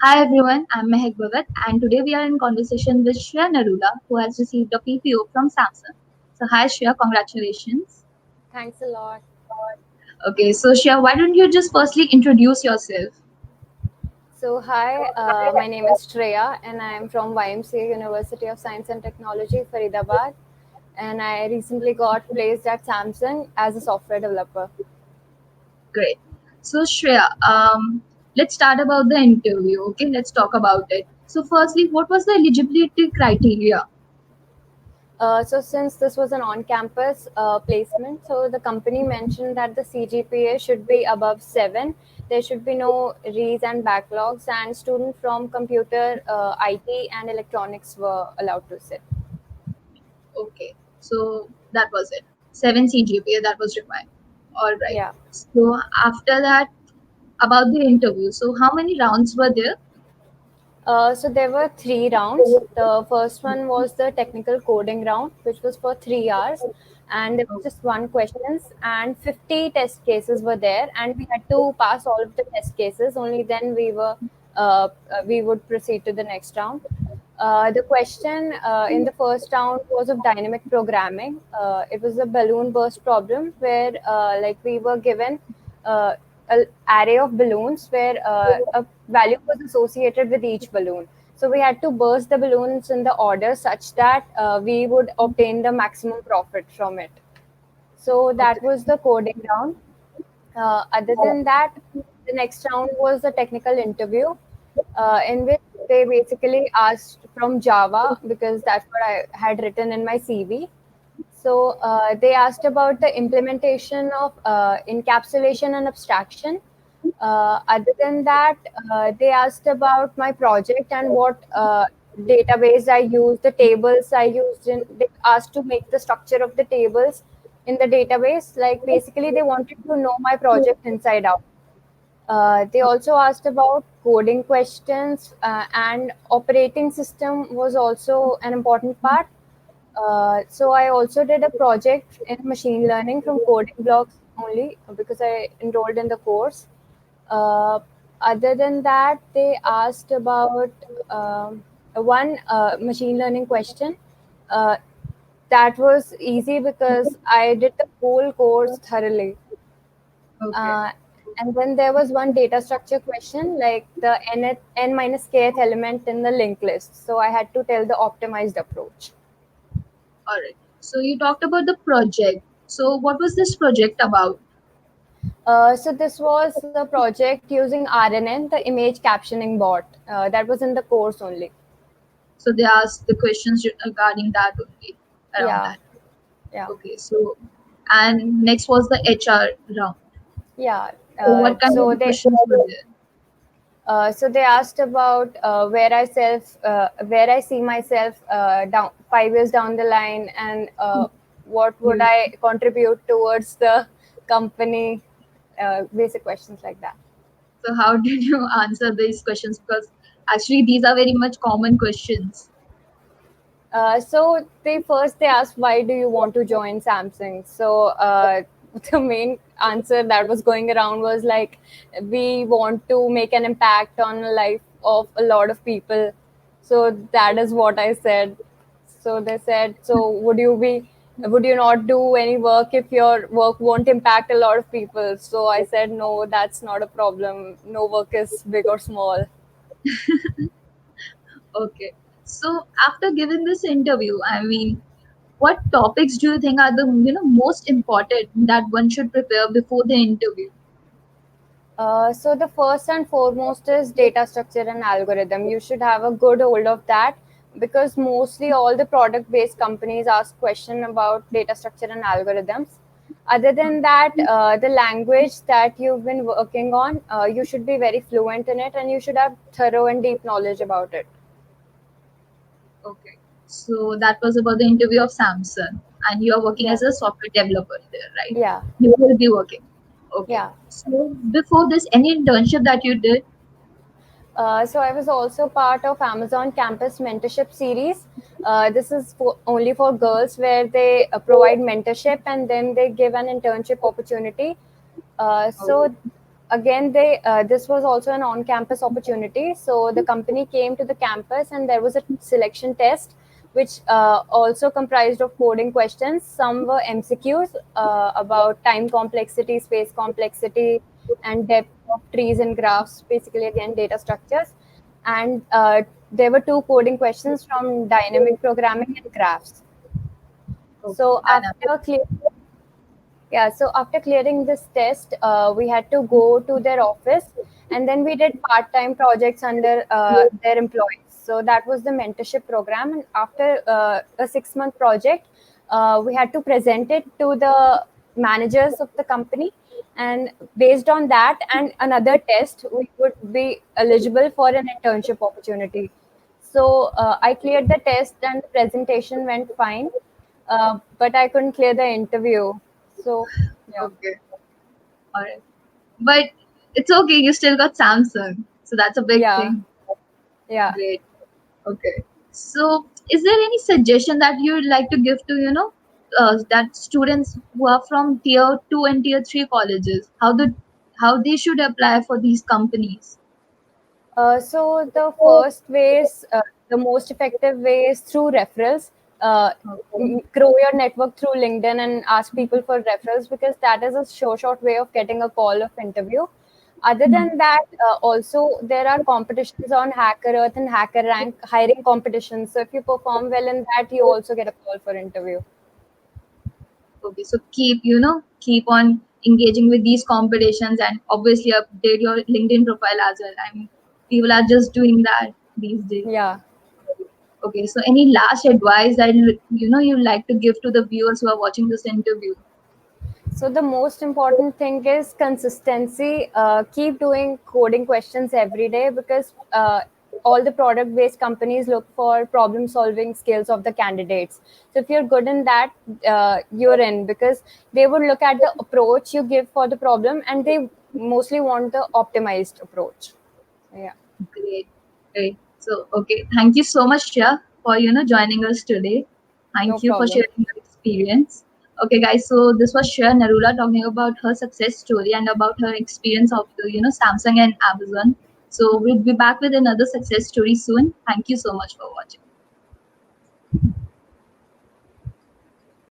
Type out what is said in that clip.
Hi everyone, I'm Mehak Bhagat and today we are in conversation with Shreya Narula who has received a PPO from Samsung. So hi Shreya, congratulations. Thanks a lot. Okay, so Shreya, why don't you just firstly introduce yourself? Hi, my name is Shreya and I am from YMCA University of Science and Technology, Faridabad. And I recently got placed at Samsung as a software developer. Great. So Shreya, let's start about the interview. Okay, let's talk about it. So firstly, what was the eligibility criteria? Since this was an on-campus placement, so the company mentioned that the CGPA should be above 7. There should be no rees and backlogs, and students from computer, IT, and electronics were allowed to sit. Okay, so that was it. 7 CGPA that was required. All right. Yeah. So after that, about the interview. So how many rounds were there? There were 3 rounds. The first one was the technical coding round, which was for 3 hours, and there was just one questions and 50 test cases were there, and we had to pass all of the test cases. Only then we would proceed to the next round. The question in the first round was of dynamic programming. It was a balloon burst problem where like we were given uh, an array of balloons where a value was associated with each balloon. So we had to burst the balloons in the order such that we would obtain the maximum profit from it. So that Okay. was the coding round. Other than that, the next round was the technical interview, in which they basically asked from Java because that's what I had written in my CV. So they asked about the implementation of encapsulation and abstraction. Other than that, they asked about my project and what database I used, the tables I used. They asked to make the structure of the tables in the database. Like basically, they wanted to know my project inside out. They also asked about coding questions, and operating system was also an important part. So I also did a project in machine learning from coding blocks only because I enrolled in the course. Uh, Other than that, they asked about one machine learning question. Uh, that was easy because I did the whole course thoroughly. Okay. Uh, and then there was one data structure question, like the n minus kth element in the linked list. So I had to tell the optimized approach. All right. So you talked about the project. So what was this project about? This was the project using RNN, the image captioning bot. That was in the course only. So they asked the questions regarding that only, around Yeah, that. yeah, Okay. So and next was the HR round. yeah. So what kind So of questions were there? they asked about where I see myself down 5 years down the line, and what would Okay. I contribute towards the company. Basic questions like that. So how did you answer these questions? Because actually these are very much common questions. They asked, why do you want to join Samsung? The main answer that was going around was like, we want to make an impact on the life of a lot of people. So that is what I said. So they said, so would you not do any work if your work won't impact a lot of people? So I said, no, that's not a problem. No work is big or small. Okay. So after giving this interview, I mean, what topics do you think are the most important that one should prepare before the interview? So the first and foremost is data structure and algorithm. You should have a good hold of that because mostly all the product-based companies ask question about data structure and algorithms. Other than that, the language that you've been working on, you should be very fluent in it and you should have thorough and deep knowledge about it. Okay. So that was about the interview of Samsung, and you are working Yeah, as a software developer there, right? yeah, You will be working. Okay. yeah. So before this, any internship that you did? So I was also part of Amazon Campus Mentorship Series. This is only for girls where they provide mentorship and then they give an internship opportunity. Uh, Oh, so again, they this was also an on-campus opportunity. So the company came to the campus, and there was a selection test, which also comprised of coding questions. Some were MCQs about time complexity, space complexity, and depth of trees and graphs. Basically, again, data structures, and there were two coding questions from dynamic programming and graphs. Okay, So after after clearing this test, we had to go to their office, and then we did part-time projects under their employees. So that was the mentorship program. And after a 6-month project, we had to present it to the managers of the company. And based on that and another test, we would be eligible for an internship opportunity. So I cleared the test, and the presentation went fine, but I couldn't clear the interview. So, yeah, okay, all right. But it's okay. You still got Samsung, so that's a big yeah, thing. yeah. Great. Okay. So, is there any suggestion that you would like to give to, that students who are from tier 2 and tier 3 colleges, how they should apply for these companies? So the first way is the most effective way is through referrals. Uh, Okay. Grow your network through LinkedIn and ask people for referrals, because that is a short way of getting a call of interview. Other Hmm. than that, also there are competitions on Hacker Earth and Hacker Rank, hiring competitions. So if you perform well in that, you also get a call for interview. Okay. So keep on engaging with these competitions and obviously update your LinkedIn profile as well. I mean, people are just doing that these days. Yeah. Okay. So any last advice that you like to give to the viewers who are watching this interview? So the most important thing is consistency. Keep doing coding questions every day, because all the product-based companies look for problem-solving skills of the candidates. So if you're good in that, you're in, because they would look at the approach you give for the problem, and they mostly want the optimized approach. Yeah, Great, great. So, okay, thank you so much, Shreya, for joining us today. no Thank you for problem. sharing your experience. Okay, guys. So this was Shreya Narula talking about her success story and about her experience of the Samsung and Amazon. So we'll be back with another success story soon. Thank you so much for watching.